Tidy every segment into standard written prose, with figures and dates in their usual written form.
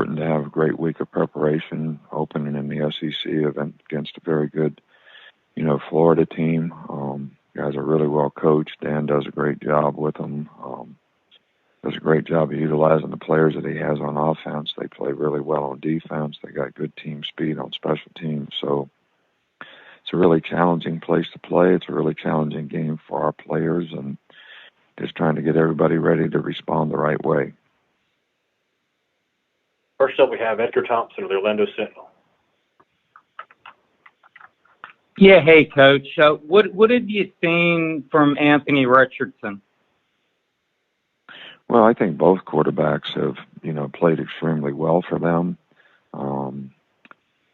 important to have a great week of preparation opening in the SEC event against a very good, Florida team. Guys are really well coached. Dan does a great job with them. Does a great job of utilizing the players that he has on offense. They play really well on defense. They got good team speed on special teams. So it's a really challenging place to play. It's a really challenging game for our players, and just trying to get everybody ready to respond the right way. First up, we have Edgar Thompson of the Orlando Sentinel. Yeah, hey, Coach. What have you seen from Anthony Richardson? Well, I think both quarterbacks have, played extremely well for them.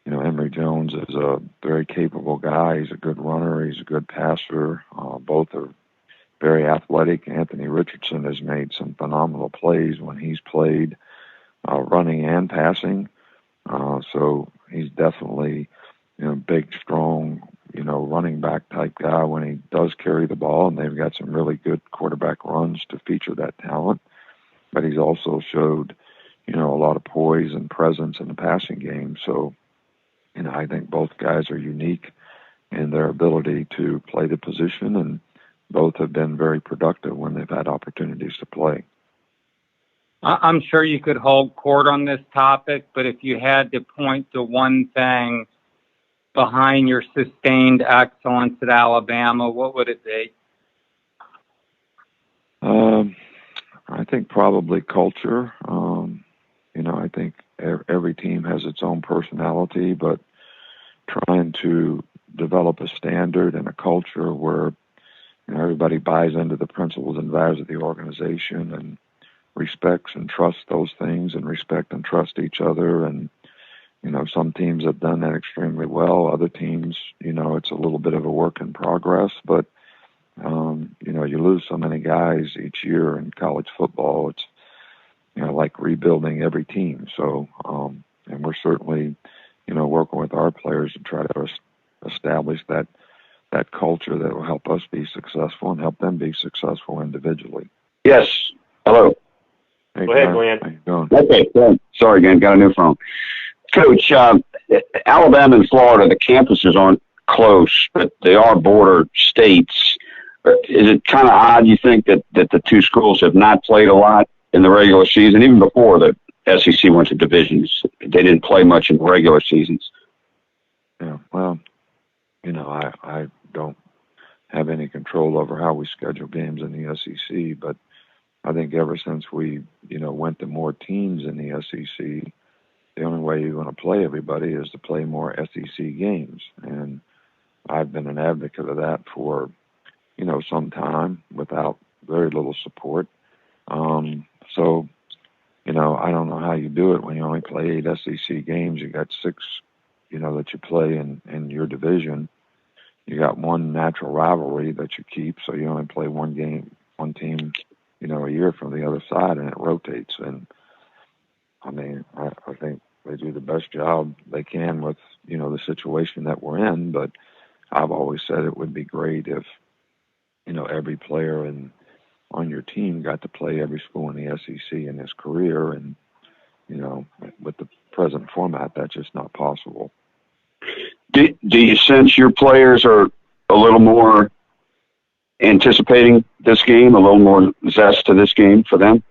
Emory Jones is a very capable guy. He's a good runner. He's a good passer. Both are very athletic. Anthony Richardson has made some phenomenal plays when he's played, running and passing. So he's definitely, big, strong, running back type guy when he does carry the ball, and they've got some really good quarterback runs to feature that talent. But he's also showed, a lot of poise and presence in the passing game. So, I think both guys are unique in their ability to play the position, and both have been very productive when they've had opportunities to play. I'm sure you could hold court on this topic, but if you had to point to one thing behind your sustained excellence at Alabama, what would it be? I think probably culture. I think every team has its own personality, but trying to develop a standard and a culture where everybody buys into the principles and values of the organization and respects and trusts those things and respect and trust each other. And, some teams have done that extremely well. Other teams, it's a little bit of a work in progress, but, you lose so many guys each year in college football. It's, like rebuilding every team. So, and we're certainly, working with our players to try to establish that culture that will help us be successful and help them be successful individually. Yes. Hello. Hey, Go ahead, Glenn. Glenn. How you doing? Okay. Good. Sorry, again. Got a new phone. Coach, Alabama and Florida, the campuses aren't close, but they are border states. Is it kind of odd, you think, that the two schools have not played a lot in the regular season, even before the SEC went to divisions? They didn't play much in regular seasons. Yeah, well, I don't have any control over how we schedule games in the SEC, but I think ever since we, went to more teams in the SEC, the only way you're going to play everybody is to play more SEC games. And I've been an advocate of that for, some time without very little support. So, I don't know how you do it when you only play 8 SEC games. You got 6, that you play in your division. You got one natural rivalry that you keep, so you only play one team, a year from the other side, and it rotates. And I mean, I think they do the best job they can with, the situation that we're in. But I've always said it would be great if, every player on your team got to play every school in the SEC in his career. And, with the present format, that's just not possible. Do you sense your players are a little more anticipating this game, a little more zest to this game for them?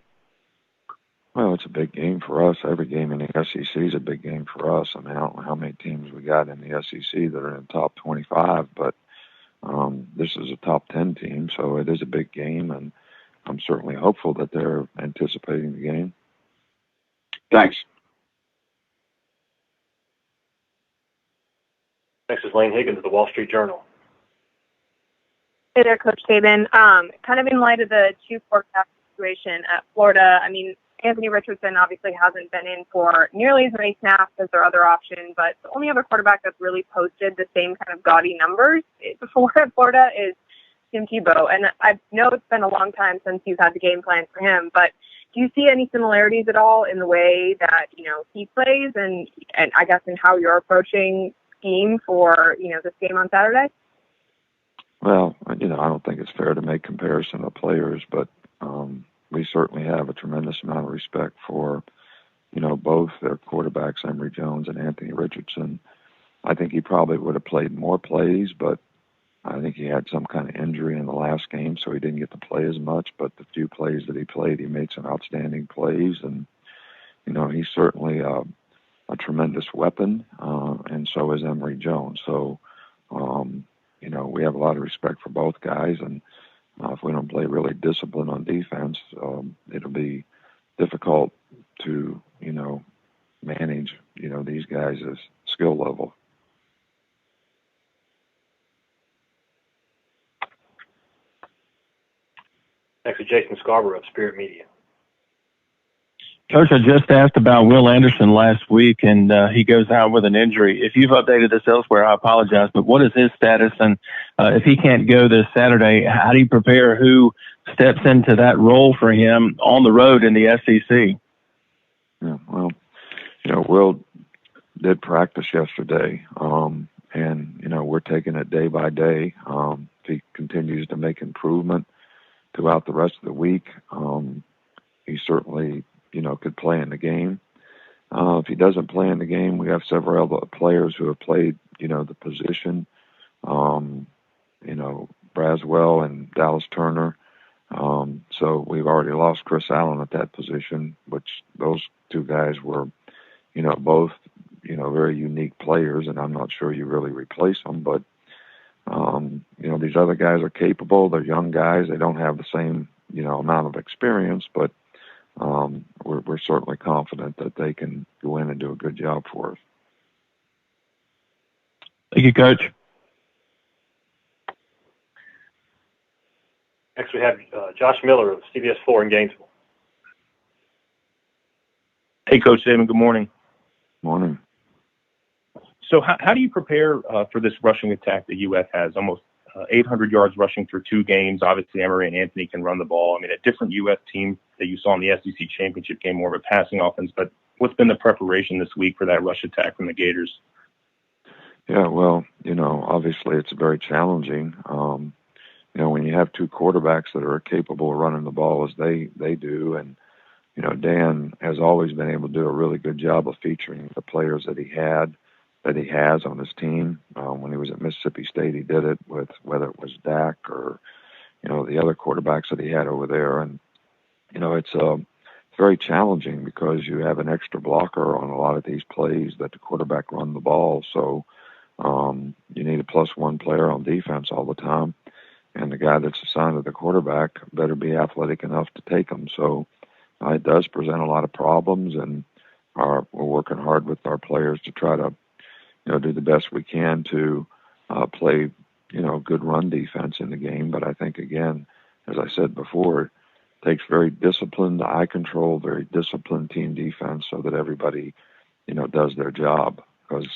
Well, it's a big game for us. Every game in the SEC is a big game for us. I mean, I don't know how many teams we got in the SEC that are in the top 25, but this is a top 10 team, so it is a big game, and I'm certainly hopeful that they're anticipating the game. Thanks. Next is Lane Higgins of the Wall Street Journal. Hey there, Coach Saban. Kind of in light of the 2 quarterback situation at Florida, I mean, Anthony Richardson obviously hasn't been in for nearly as many snaps as their other option, but the only other quarterback that's really posted the same kind of gaudy numbers before at Florida is Tim Tebow. And I know it's been a long time since you've had the game plan for him, but do you see any similarities at all in the way that, he plays and I guess in how you're approaching scheme for, this game on Saturday? Well, I don't think it's fair to make comparison of players, but we certainly have a tremendous amount of respect for, both their quarterbacks, Emory Jones and Anthony Richardson. I think he probably would have played more plays, but I think he had some kind of injury in the last game, so he didn't get to play as much. But the few plays that he played, he made some outstanding plays, and he's certainly a tremendous weapon, and so is Emory Jones. So, we have a lot of respect for both guys, and if we don't play really disciplined on defense, it'll be difficult to, manage, these guys' skill level. Next is Jason Scarborough of Spirit Media. Coach, I just asked about Will Anderson last week, and he goes out with an injury. If you've updated this elsewhere, I apologize, but what is his status? And if he can't go this Saturday, how do you prepare who steps into that role for him on the road in the SEC? Yeah, well, Will did practice yesterday, and, we're taking it day by day. If he continues to make improvement throughout the rest of the week, he certainly, could play in the game. If he doesn't play in the game, we have several other players who have played, the position, Braswell and Dallas Turner. So we've already lost Chris Allen at that position, which those two guys were, both, very unique players, and I'm not sure you really replace them, but, these other guys are capable. They're young guys. They don't have the same, amount of experience, but we're certainly confident that they can go in and do a good job for us. Thank you, Coach. Next we have Josh Miller of CBS 4 in Gainesville. Hey, Coach Saban, good morning. Morning. So how do you prepare for this rushing attack the U.S. has? Almost 800 yards rushing through 2 games. Obviously, Emory and Anthony can run the ball. I mean, a different U.S. team that you saw in the SEC championship game, more of a passing offense. But what's been the preparation this week for that rush attack from the Gators? Yeah, well, obviously it's very challenging. When you have 2 quarterbacks that are capable of running the ball as they do, and, Dan has always been able to do a really good job of featuring the players that he has on his team. When he was at Mississippi State, he did it with whether it was Dak or, the other quarterbacks that he had over there. And, it's very challenging because you have an extra blocker on a lot of these plays that the quarterback run the ball. So you need a +1 player on defense all the time. And the guy that's assigned to the quarterback better be athletic enough to take them. So it does present a lot of problems, and we're working hard with our players to try to, do the best we can to play, good run defense in the game. But I think, again, as I said before, it takes very disciplined eye control, very disciplined team defense so that everybody, does their job, because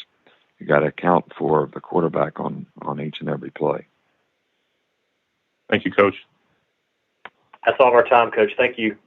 you got to account for the quarterback on each and every play. Thank you, Coach. That's all of our time, Coach. Thank you.